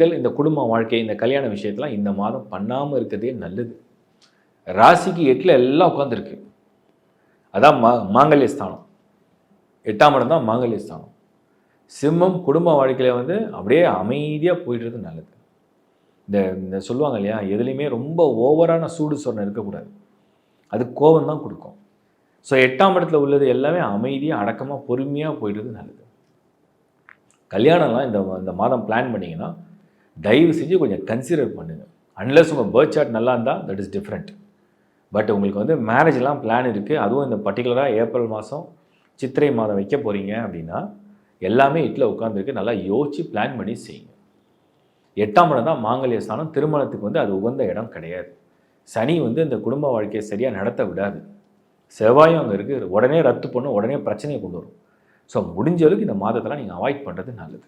பெண்கள் இந்த குடும்ப வாழ்க்கை, இந்த கல்யாண விஷயத்தெல்லாம் இந்த மாதம் பண்ணாமல் இருக்கிறதே நல்லது. ராசிக்கு 8ல் எல்லாம் உட்காந்துருக்கு. அதான் மாங்கல்ய ஸ்தானம். 8ஆம் இடம் தான் மாங்கல்ய ஸ்தானம். சிம்மம் குடும்ப வாழ்க்கையில் வந்து அப்படியே அமைதியாக போயிடுறது நல்லது. இந்த இந்த சொல்லுவாங்க இல்லையா, எதுலேயுமே ரொம்ப ஓவரான சூடு சொரணை இருக்கக்கூடாது. அது கோபம் தான் கொடுக்கும். ஸோ 8ஆம் இடத்துல உள்ளது எல்லாமே அமைதியாக அடக்கமாக பொறுமையாக போயிடுறது நல்லது. கல்யாணம்லாம் இந்த மாதம் பிளான் பண்ணிங்கன்னா தயவு செஞ்சு கொஞ்சம் கன்சிடர் பண்ணுங்கள். அன்லெஸ் உங்கள் பர்த் சார்ட் நல்லா இருந்தால் தட் இஸ் டிஃப்ரெண்ட். பட் உங்களுக்கு வந்து மேரேஜ்லாம் பிளான் இருக்குது, அதுவும் இந்த பர்டிகுலராக ஏப்ரல் மாதம் சித்திரை மாதம் வைக்க போகிறீங்க அப்படின்னா எல்லாமே 8ல் உட்காந்துருக்கு. நல்லா யோசித்து பிளான் பண்ணி செய்யுங்க. 8ஆம் இடம் தான் மாங்கல்ய ஸ்தானம். திருமணத்துக்கு வந்து அது உகந்த இடம் கிடையாது. சனி வந்து இந்த குடும்ப வாழ்க்கையை சரியாக நடத்த விடாது. செவ்வாயும் அங்கே இருக்குது, உடனே ரத்து பண்ணும், உடனே பிரச்சனையை கொண்டு வரும். ஸோ முடிஞ்ச அளவுக்கு இந்த மாதத்தெல்லாம் நீங்கள் அவாய்ட் பண்ணுறது நல்லது.